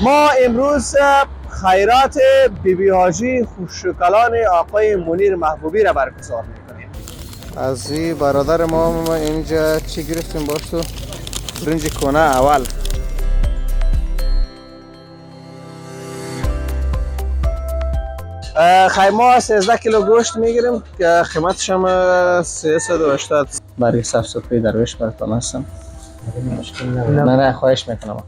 ما امروز خیرات بیبی حاجی خوشکلان آقای منیر محبوبی را برگزار میکنیم. از این برادر ما اینجا چی گرفتیم باش تو برنج کنه اول. خیمه 13 کیلو گوشت میگیریم که قیمتش هم 380 برای صف صفحه درویش براتون هستم. نه خواهش میکنم.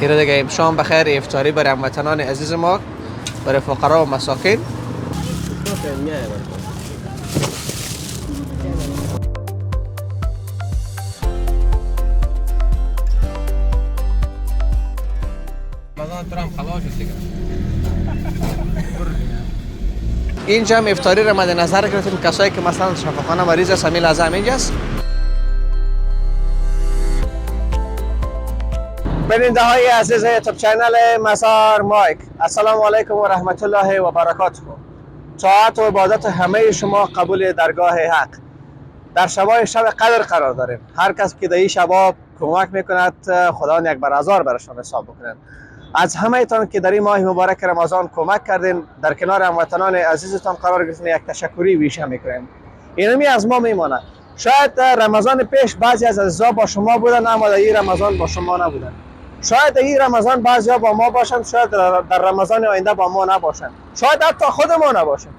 خیره دیگه شام بخیر افطاری برای هموطنان عزیز ما، برای فقرا و مساکین. اینجا هم افطاری را مد نظر گرفتیم کسایی که مثلا شفاخانه مریض است همین لحظه اینجاست. بیننده های عزیز یوتیوب چینل مزار مایک، السلام علیکم و رحمت الله و برکاته. طاعت و عبادت همه شما قبول درگاه حق. در شبای شب قدر قرار داریم. هر کس که در این شباب کمک میکند خدا یک بر هزار برشان حساب بکنه. از همه تان که در این ماه مبارک رمضان کمک کردین، در کنار هموطنان عزیزتان قرار گرفتین، یک تشکری ویژه میکنیم. اینمی از ما میماند. شاید رمضان پیش بعضی از عزیزا با شما بودن اما در این رمضان با شما نبودن. شاید در این رمضان بعضیا با ما باشند، شاید در رمضان آینده با ما نباشند، شاید حتی خود ما نباشند.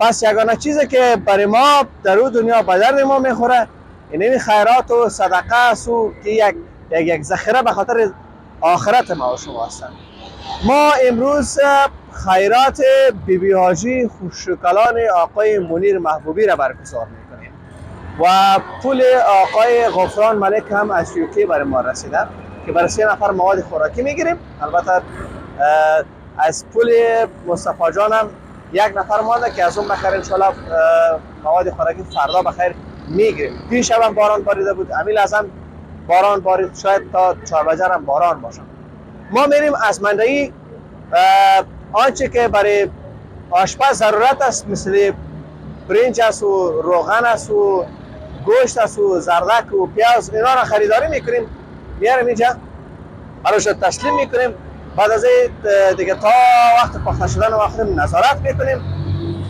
پس یگانه چیزی که برای ما در اون دنیا به درد ما میخوره اینمی خیرات و صدقه است که یک ذخیره به خاطر آخرت ما و شما هستند. ما امروز خیرات بیبی حاجی خوشکلان آقای منیر محبوبی را برگزار میکنیم و پول آقای غفران ملک هم از یوکی برای ما رسیده که برای 3 نفر مواد خوراکی میگیریم. البته از پول مصطفی جان هم 1 نفر مانده که از اون بخیر انشالله مواد خوراکی فردا بخیر میگیریم. پیش هم باران باریده بود، امیل ازم باران بارید، شاید تا 4 بجه هم باران باشه. ما میریم از مندهی آنچه که برای آشپز ضرورت است مثل برنج است و روغن است و گوشت است و زردک و پیاز، اینا را خریداری میکنیم، میاریم اینجا براش تسلیم میکنیم. بعد از دیگه تا وقت پخته شدن وقت نظارت میکنیم.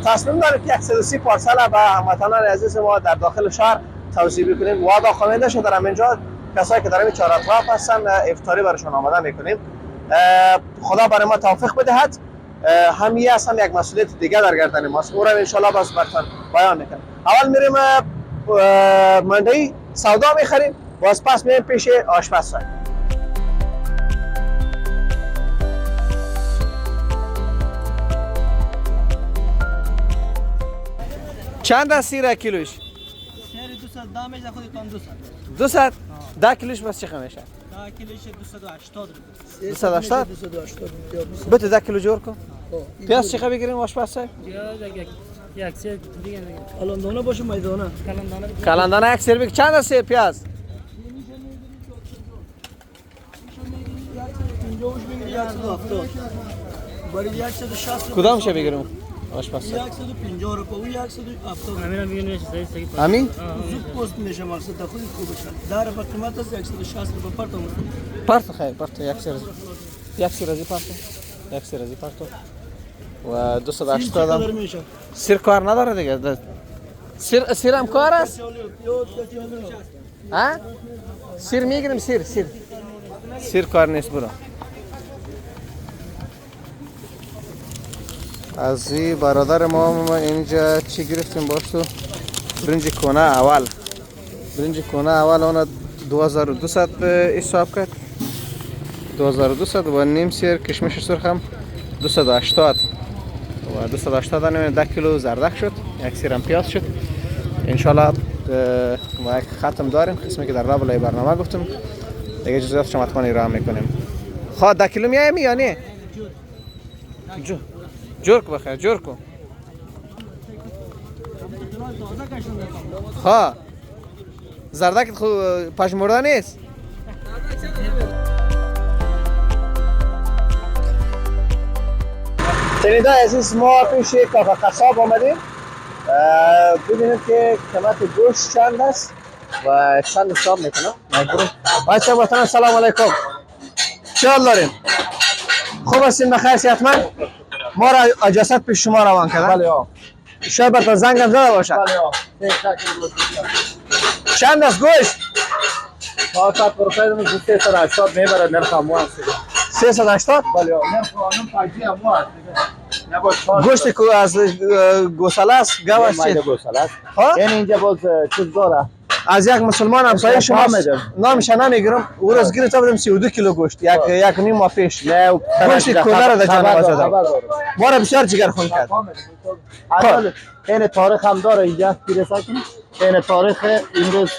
تصمیم داریم که 130 پارسل به هموطنان عزیز ما در داخل شهر توزیع بکنیم و با خواننده شو در اینجا کسایی که در این چهار اطراف هستن افطاری براشون آماده میکنیم. خدا برای ما توفیق بدهد. همیه است هم یک مسئولیت دیگه در گردن ماست، او را ان شاء الله باز براتون بیان میکنم. اول میریم مندهی سودا میخریم، باز پس میریم پیش آشپز. چند است سیر کیلوش؟ سیر 200 دامش خودتون 200. 200 10 کیلوش بس چقدر میشه؟ 10 کیلوش 280 روپیه. 280 بده 10 کیلو جور کن. پیاز چقدر بگیریم آشپز صاحب؟ یک سیر دیگه کلندانه باشه میدانه. کلندانه یک سیر بگیر. چند است سیر پیاز؟ 170 برای 160 کدام شه بگیرم آشپز صاحب؟ 150 روپیه و 170. همین هم میگن صحیح. همین؟ زود پست میشه مقصد خود خوب بشه. در به قیمت است 160 روپیه پرتو. پرتو خیر پرتو یک سیر. یک سیر از پرتو. یک سیر از پرتو. و 280 هم سیر کار نداره دیگه. سیر هم کار است؟ ها؟ سیر میگیریم سیر کار نیست برو. از این برادر ما اینجا چی گرفتیم باش تو برنج کنه اول. برنج کنه اول اون 2200 حساب کرد. 2200 و نیم سیر کشمش سرخ هم 280 و 280 هم 10 کیلو زردک شد. یک سیر هم پیاز شد. انشالله ما یک ختم داریم قسمی که در رابطه برنامه گفتم دیگه جزئیات شما حتما ارائه میکنیم. خواه 10 کیلو میایم یا نه؟ جور کو بخیر جور کو. خواه زردک پشمرده نیست. شنیده عزیز ما پیش کاکا قصاب آمدیم. ببینید که قیمت گوشت چند است و چند حساب میکنم مجبورم. بچه وطن سلام علیکم، چه حال دارین؟ خوب هستین؟ بخیر صحتمند؟ ما را اجازت پیش شما روان کردن؟ بله آقا. شاید براتون زنگم زده باشد. بله آقا. چند است گوشت؟ 400 روپیه دارم 380 میبره نرخ امو هست. 380؟ بله آقا. نرخ قانون پاکی امو هست. گوشت کو از گوساله است؟ گوش چی؟ گوساله است. ها؟ این اینجا باز چیز داره. از یک مسلمان همسایه شما نامش نمیگیرم. او روز گرفته بودم 32 کیلو گوشت یک نیم ماه پیش. نه گوشت کولر در جان آزاد. ما را بسیار جگر خون کرد. این تاریخ هم داره اینجا پیرسا کنی. این تاریخ امروز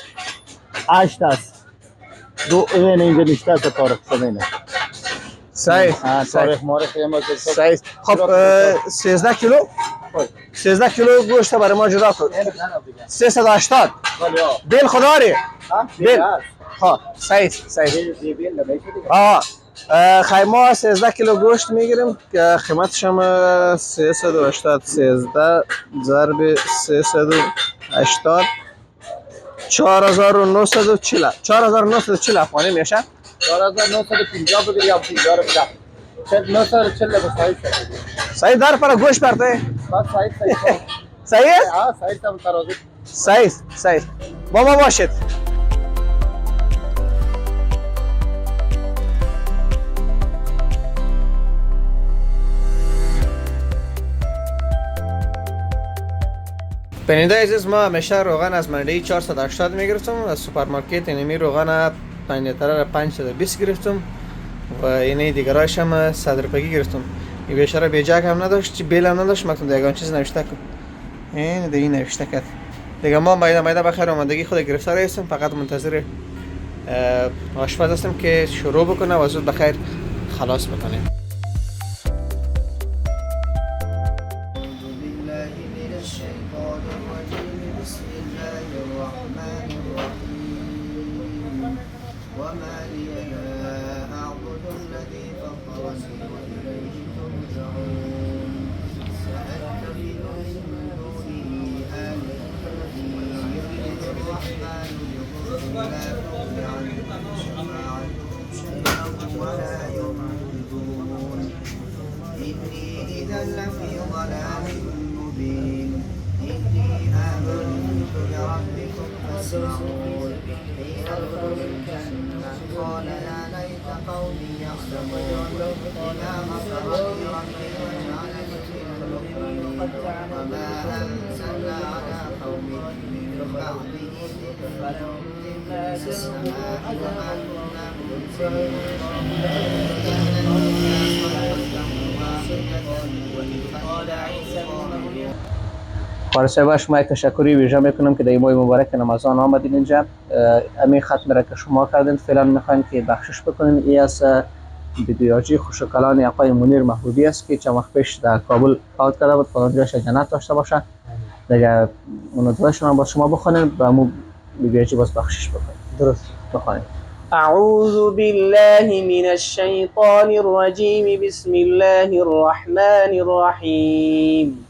8 است. دو این اینجا نشته است تاریخ شده. صحیح. تاریخ مورخ ما صحیح. خب 13 کیلو 13 کیلو گوشت برای ما جدا کن. 380. بیل خدا ری. بیل. ها صحیح. خیمه 13 کیلو گوشت میگیریم که قیمتش هم 380. 13 ضرب 380 4940 4940 افغانی میشه. 4950 بگیر یا 50 رو بده. 940 به صحیح در پر گوشت برته. صحیح؟ ها صحیح تام ترازو. صحیح. با ما باشید. بیننده عزیز، ما همیشه روغن از منډی 480 میگرفتم، از سوپرمارکت اینمی روغن 5 لیتره 520 گرفتم و اینه دیگرایش هم 100 روپیه گرفتم. این بیشتر بیجاک هم نداشت، بیل هم نداشت، مکتوم دیگه چیز نوشته کن. این دیگه نوشته کرد. دیگه ما مایده بخیر آمدگی خود گرفتار هستم، فقط منتظر آشپز هستم که شروع بکنه و زود بخیر خلاص بکنه. وما لي لا أعبد الذي فطرني وإليه ترجعون سأتخذ من دونه آلهة إن يرد الرحمن بضر لا تغن عنهم شفاعتهم شيئا ولا ينقذون إني إذا لفي ضلال مبين إني آمنت بربكم فاسمعون حين ادخل الجنة قال يا ليت قومي يعلمون بما غفر لي ربي وجعلني من المكرمين وما أنزلنا على قومه من بعده من السماء وما كنا منزلين كان الناس واحدة قال عيسى ابن مريم. خالصه شما یک تشکری ویژه میکنم که در ماه مبارک رمضان آمدین اینجا. همین ختم را که شما کردین فعلا میخواین که بخشش بکنین. این از ویدیوجی خوشکلان آقای منیر محبوبی است که چند وقت پیش در کابل فوت کرده بود. خدا جلش جنت داشته باشه. دیگه اون دعاشون هم با شما بخونین و مو ویدیوجی باز بخشش بکنین. درست بخونین. أعوذ بالله من الشيطان الرجيم بسم الله الرحمن الرحيم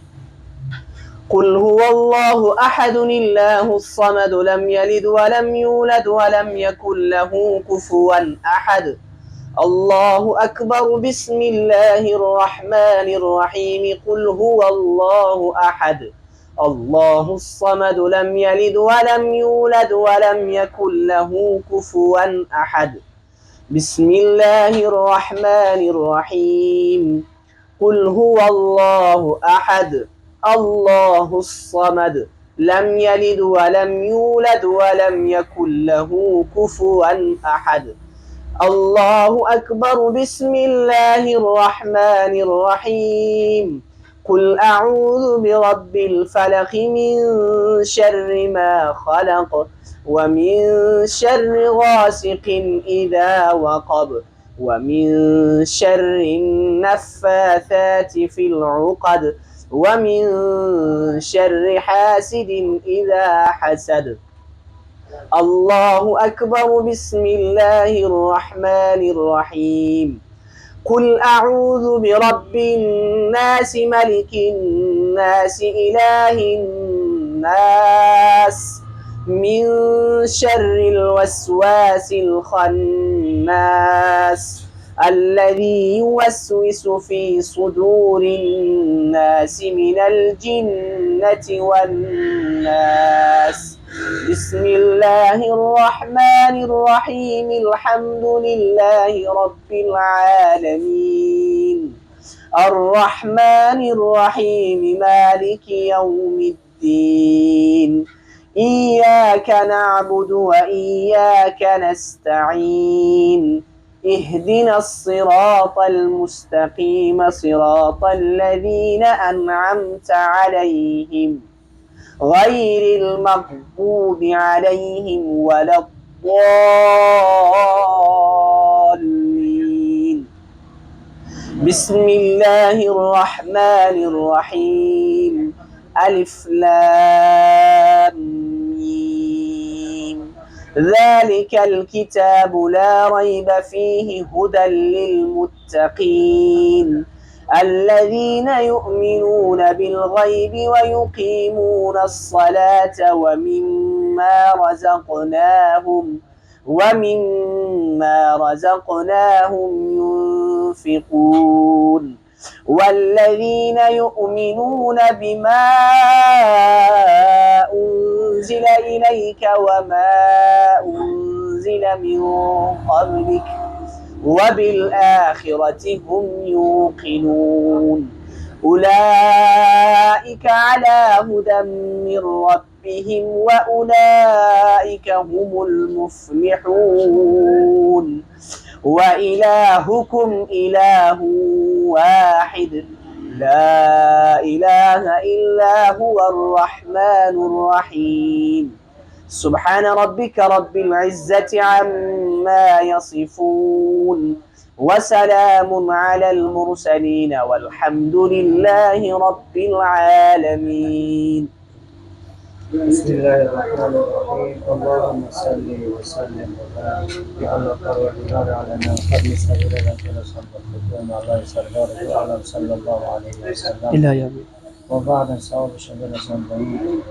قل هو الله أحد الله الصمد لم يلد ولم يولد ولم يكن له كفوا أحد الله أكبر بسم الله الرحمن الرحيم قل هو الله أحد الله الصمد لم يلد ولم يولد ولم يكن له كفوا أحد بسم الله الرحمن الرحيم قل هو الله أحد الله الصمد لم يلد ولم يولد ولم يكن له كفوا أحد الله أكبر بسم الله الرحمن الرحيم قل أعوذ برب الفلق من شر ما خلق ومن شر غاسق إذا وقب ومن شر النفاثات في العقد ومن شر حاسد إذا حسد الله أكبر بسم الله الرحمن الرحيم قل أعوذ برب الناس ملك الناس إله الناس من شر الوسواس الخناس الذي يوسوس في صدور الناس من الجنة والناس. بسم الله الرحمن الرحيم الحمد لله رب العالمين الرحمن الرحيم مالك يوم الدين إياك نعبد وإياك نستعين اهدنا الصراط المستقيم صراط الذين أنعمت عليهم غير المغضوب عليهم ولا الضالين. بسم الله الرحمن الرحيم ألف لام ميم ذلك الكتاب لا ريب فيه هدى للمتقين الذين يؤمنون بالغيب ويقيمون الصلاة ومما رزقناهم ينفقون والذين يؤمنون بما أنزل إليك وما أنزل من قبلك وبالآخرة هم يوقنون أولئك على هدى من ربهم وأولئك هم المفلحون. وإلهكم إله واحد لا إله إلا هو الرحمن الرحيم. سبحان ربك رب العزة عما يصفون وسلام على المرسلين والحمد لله رب العالمين. بسم الله الرحمن الرحيم اللهم صل وسلم وبارك على الرحمن على ما قد سبب لك صلى الله سردار العالم صلى الله عليه وسلم وبعد صواب شباب سنبين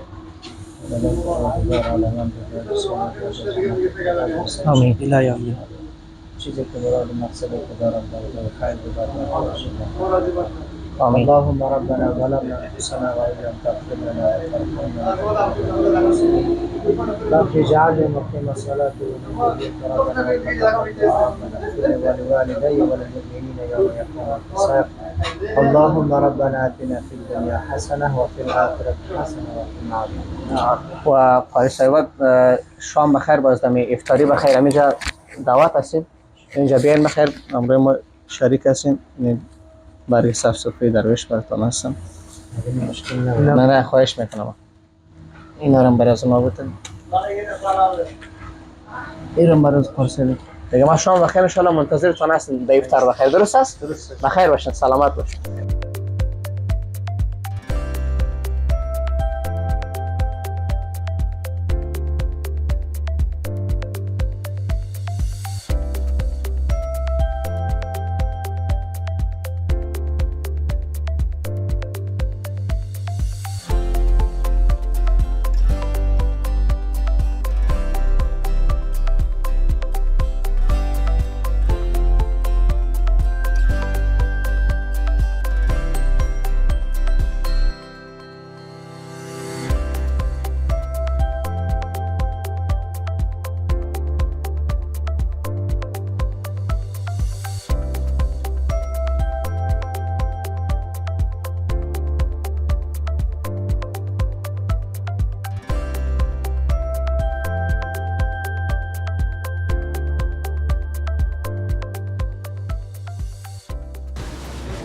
آمين إلى يوم چیزی که مراد مقصد خدا را برای خیر ببرد آمين. اللهم ربنا ظلمنا انفسنا وان لم تغفر لنا وترحمنا رب اجعلني مقيم الصلاة ومن ذريتي ربنا وتقبل دعاء ربنا اغفر لي ولوالدي وللمؤمنين يوم يقوم الحساب اللهم ربنا اتنا في الدنيا حسنة وفي الآخرة حسنة وقنا عذاب النار. و قاری صاحب شام بخیر بازدم افطاری بخیر همینجا دعوت هستیم اینجا بیاین بخیر امروز ما شریک هستیم برای صف سفره درویش براتون هستم نه خواهش میکنم اینا رو برای از ما بودن ایران برای از پرسیدیم دیگه ما شام بخیر انشالله منتظرتون هستیم در افطار بخیر درست است؟ بخیر باشین سلامت باشین.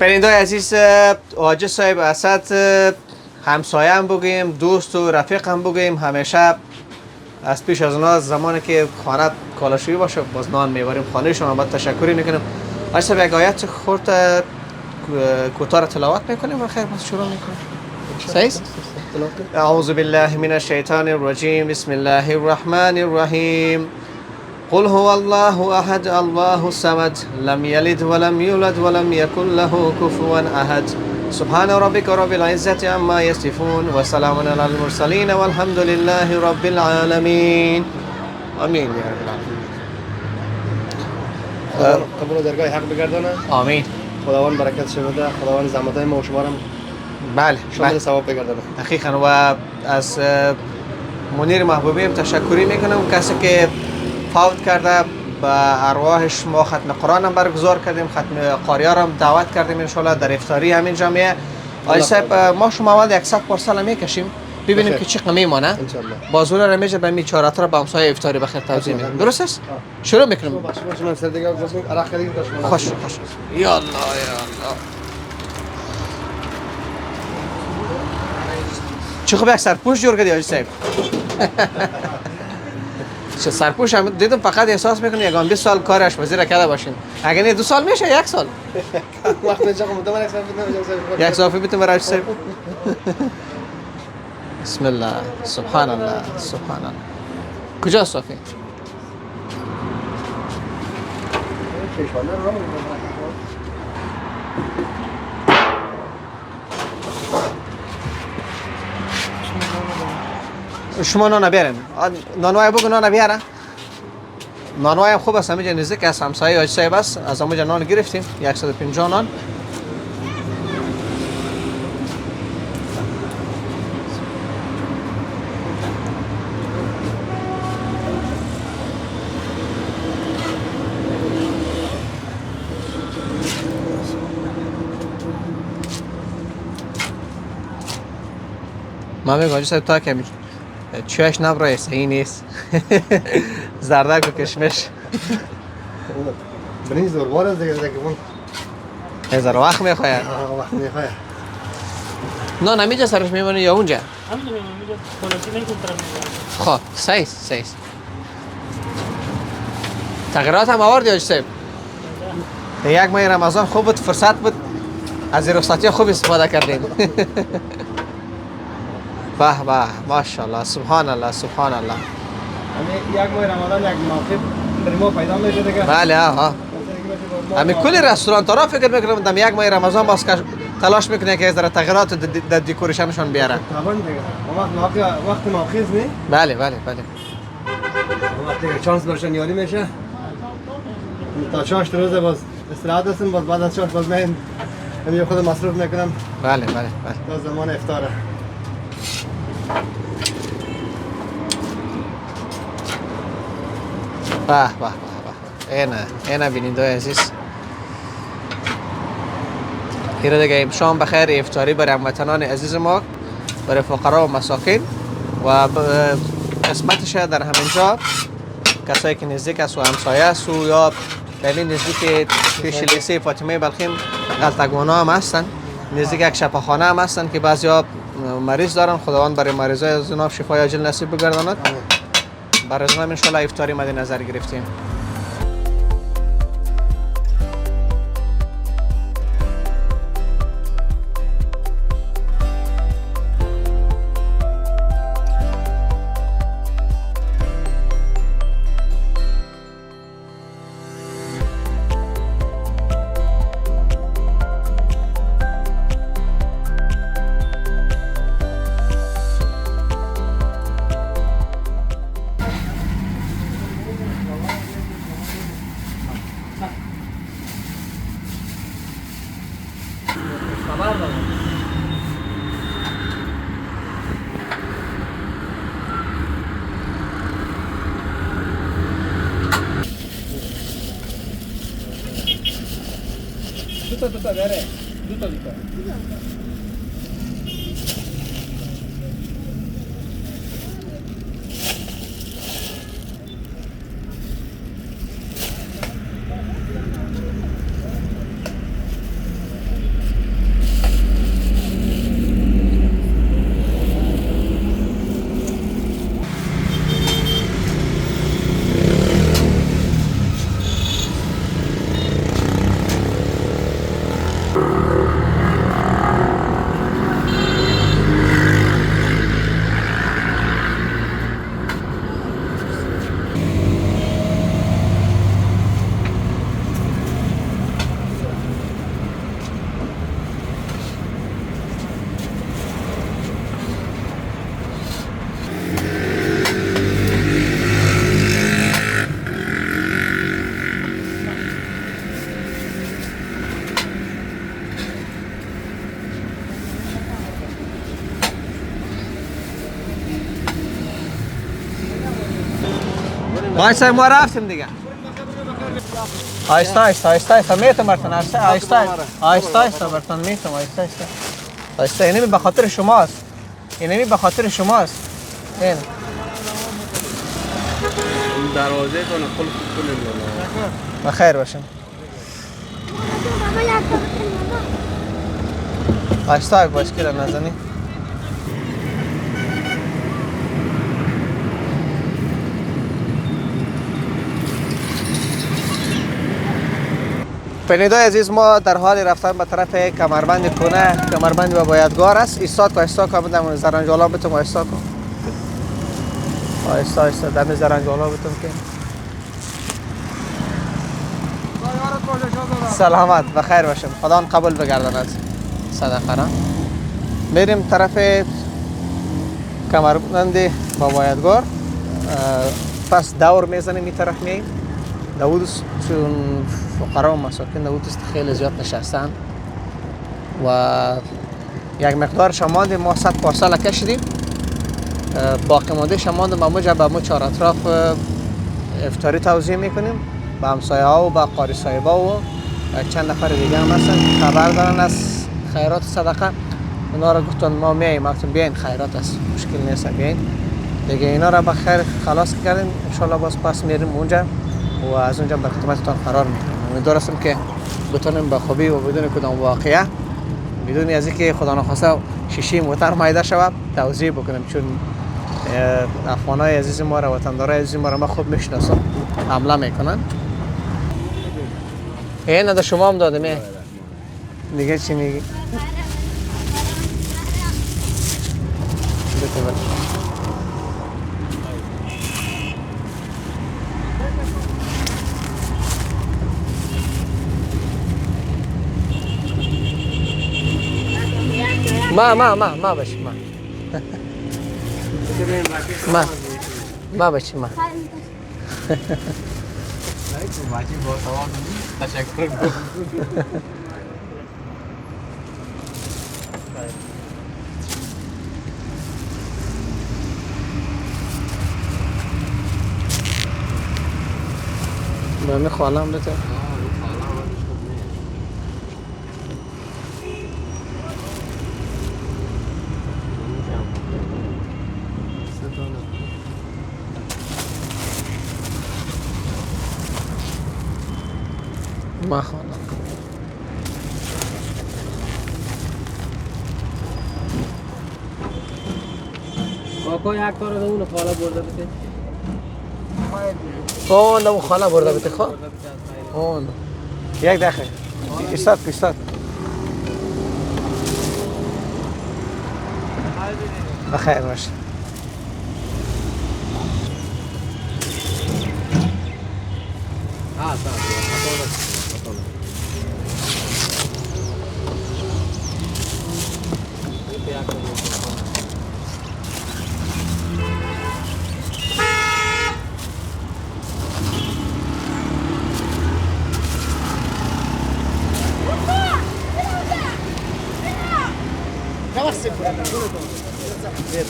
پرندای عزیز آجه صاحب اسد همسایه هم بگیم دوست و رفیق هم بگیم همیشه از پیش از اونا زمانی که خانه کالاشویی باشه باز نان میبریم خانهشون هم باید تشکری میکنیم. آجه صاحب یک آیت خورد کوتاه تلاوت میکنیم و خیر باز شروع میکنیم. صحیح؟ اعوذ بالله من الشیطان الرجیم بسم الله الرحمن الرحیم قل هو الله احد الله الصمد لم يلد ولم يولد ولم يكن له كفوا احد سبحان ربك رب العزة عما يصفون وسلام على المرسلين والحمد لله رب العالمين آمين يا رب العالمين. قبول درگاه حق بگردانه. آمین. خداوند برکت شده، خداوند زحمتای ما و شما را بله شامل ثواب بگردانه. دقیقاً و از منیر محبوبی هم تشکری میکنم، کسی که فوت کرده به ارواحش ما ختم قرآن هم برگزار کردیم، ختم قاری‌ها هم دعوت کردیم انشالله در افطاری همین جمعه. آقای صاحب ما شما اول 100 پارسال میکشیم ببینیم که چی میمونه. انشالله. بازور را میشه به می چهارت را به همسایه افطاری بخیر توضیح میدیم. درست است؟ شروع میکنیم. شما سر دیگه گفتم عرق خرید داشتم. خوش خوش. یا الله یا الله. چه خوب یک سرپوش جور کردی آقای صاحب. چه سرپوش هم دیدم فقط احساس میکنه یگان 20 سال کار آشپزی را کرده باشین. اگه نه 2 سال میشه 1 سال. وقت نجا خودم من یک صافی بیتم برای صاحب. بسم الله سبحان الله سبحان الله. کجا صافی؟ شما نان بیارین. نانوای بگو نان بیاره. نانوای هم خوب است، همینجا نزدیک است، همسایه حاج صاحب است، از همونجا نان گرفتیم 150 نان. من میگم حاج صاحب تا که چایش نبرای صحیح نیست. زردک و کشمش برین زوربار است دیگه اون هزار وقت میخواه. وقت میخواه. نه نمیجا سرش میمونه یا اونجا؟ همینجا میمونم اینجا پولوسی نمیتونم طرف خب صحیح صحیح. تغییرات هم آوردی حاج صاحب. یک ماه رمضان خوب بود، فرصت بود، از رخصتی خوب استفاده کردیم. به به ماشاءالله سبحان الله سبحان الله. همین یک ماه رمضان یک موقع برای ما پیدا میشه دیگه. بله ها. همین کلی رستوران ها فکر میکنم دم یک ماه رمضان باز تلاش میکنه که از در تغییرات در دکوریشنشون بیاره. طبعا دیگه. وقت ماخذ نی؟ بله بله بله. وقتی چانس برشان یاری میشه. تا 6 روز باز استراحت هستم، باز بعد از 6 باز من همین خود مصروف میکنم. بله بله بله. تا زمان افطاره. به به به به. اینا بیننده عزیز. ایره دیگه شام بخیر افطاری برای هموطنان عزیز ما، برای فقرا و مساکین و قسمتش در همینجا کسایی که نزدیک است و همسایه است و یا ببین نزدیک پیش لیسه فاطمه بلخیم غلطگوانا هم هستن، نزدیک یک شفاخانه هم هستن که بعضیا مریض دارن. خداوند برای مریضای از جناب شفای عاجل نصیب بگرداند. برای از ما ان شاء الله افطاری مد نظر گرفتیم. دوتا داره. دوتا. وایسای ما رفتیم دیگه. آیسته آیسته آیسته آیسته میتونم برتون آیسته آیسته آیسته آیسته برتون میتونم آیسته آیسته آیسته. اینمی به خاطر شماست، اینمی به خاطر شماست. این دروازه کنه قلب کنه. بخیر باشین. آیسته باشکل نزنی. شنوندگان عزیز، ما در حال رفتن به طرف کمربند کنه، کمربند با بایدگار است. ایستاد که بدم زرنجالا بتم ایستاد کن. آیسته آیسته دم زرنجالا بتم که سلامت بخیر باشیم. خدا قبول بگرداند صدقه را. میریم طرف کمربند با بایدگار، پس دور میزنیم این طرف میاییم. داود چون فقرا و مساکین داود است خیلی زیاد نشستن و یک مقدار شماندیم. ما 100 پارسال کشیدیم، باقی مانده شماندیم. ما به مو چهار اطراف افطاری توزیع میکنیم با همسایه ها و با قاری صاحبا و چند نفر دیگه هم هستن خبر دارن از خیرات صدقه. اونا را گفتن ما میاییم، گفتم بیاین خیرات است، مشکل نیست بیاین دیگه. اینا را به خیر خلاص کردیم، ان شاء الله باز پس میریم اونجا و از اونجا به خدمتتان قرار میدیم. امیدوار هستم که بتونیم با خوبی و بدون کدام واقعه، بدون از اینکه خدا نخواسته شیشه موتر مایده شود، توضیح بکنیم، چون افغانای عزیز ما را، وطندارای عزیز ما را ما خوب میشناسم، حمله میکنن. این در شما هم دادم دیگه. چی میگی؟ ما باش ما باش ما من خالم بده. ما خالم آقا یک کار رو اون خاله برده بده. اون اون خاله برده بده. خب اون یک دقیقه ایستاد بخیر باش.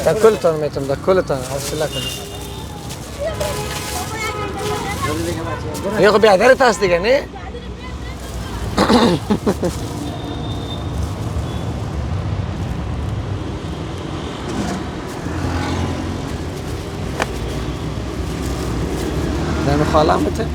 در کلتان میتونم، در کلتان حوصله کنید. یه خب بیادرت هست دیگه نه؟ دم خالم بته.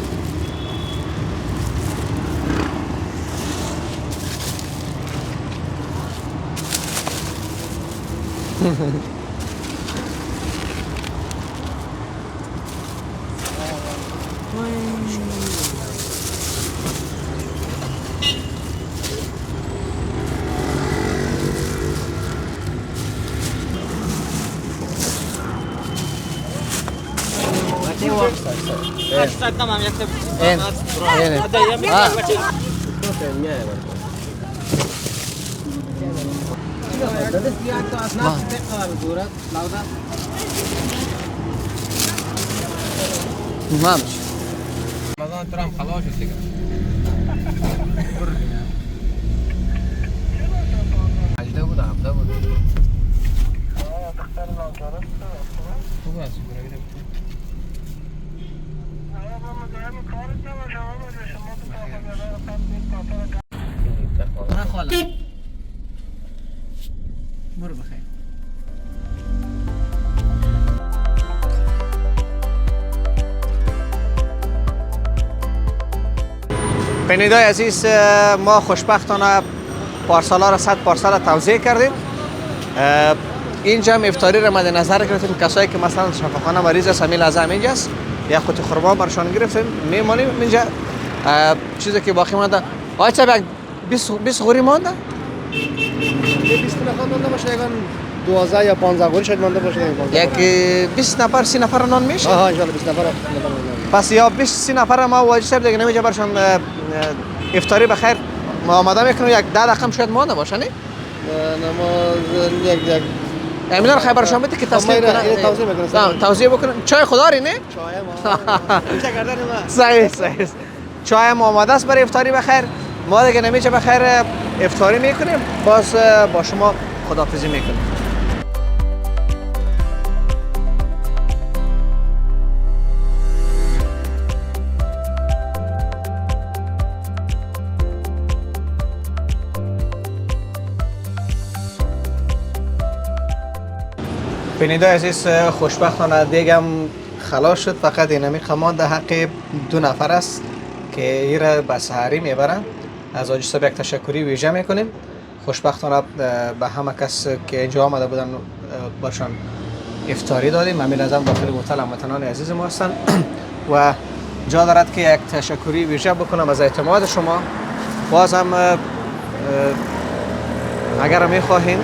مامش رمضان ترام خلاص دیگه. اجده بود هفته بود. خوب است. خاله برو بخیر. بینندگان عزیز، ما خوشبختانه پارسالا را 100 پارسال توزیع کردیم. اینجا هم افطاری را مد نظر گرفتیم. کسایی که مثلا شفاخانه مریض است همین لحظه اینجاست، یک قوطی خورما برشان گرفتیم میمانیم اینجا. چیزی که باقی مانده آقای صاحب 20 غوری مانده؟ 20 نفر مانده باشه، یکان 12 یا 15 غوری شاید مانده باشه. یک 20 نفر 30 نفر نان میشه؟ آها ان شاء الله 20 نفر. پس یا 20 30 نفر ما واجد صاحب دیگه نمیشه برشان افطاری بخیر ما آماده میکنیم. یک 10 دقیقه شاید مانده باشه نه؟ نماز یک امینا رو خبرشان بده که تسلیم کنن. توضیح میکنم. توضیح بکنن. چای خداری نه؟ چای ما اینجا گردن ما. صحیح. چای هم آماده است برای افطاری بخیر. ما دیگه نمیشه بخیر افطاری میکنیم. باز با شما خداحافظی میکنیم. بیننده عزیز، خوشبختانه دیگم خلاص شد. فقط اینمی خمانده حق 2 نفر است که ایره به سحری میبرن. از حاجی صاحب یک تشکری ویژه میکنیم. خوشبختانه به همه کس که اینجا آمده بودن برشان افطاری دادیم. همین از هم داخل هتل هموطنان عزیز ما هستن و جا دارد که یک تشکری ویژه بکنم از اعتماد شما. باز هم اگر میخواهیم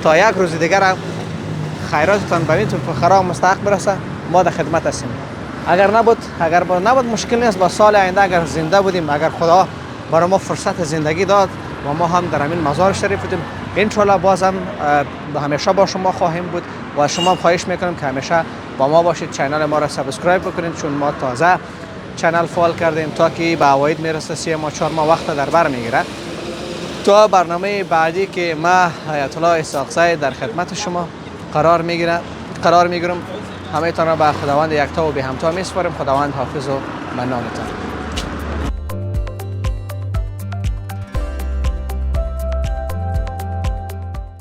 تا یک روز دیگر هم خیراتتان به این طور فخرا مستحق برسه، ما در خدمت هستیم. اگر نبود مشکل نیست. با سال آینده اگر زنده بودیم، اگر خدا برای ما فرصت زندگی داد و ما هم در همین مزار شریف بودیم، انشالله باز هم همیشه با شما خواهیم بود و شما هم خواهش میکنم که همیشه با ما باشید. چینل ما را سابسکرایب بکنید چون ما تازه چینل فعال کردیم تا که به عواید میرسه. 3 ماه 4 ماه وقت در بر میگیره. تا برنامه بعدی که ما حیات الله اسحاقزی در خدمت شما قرار میگیرم. همه تان را به خداوند یکتا و به همتا میسپارم. خداوند حافظ و منانتان.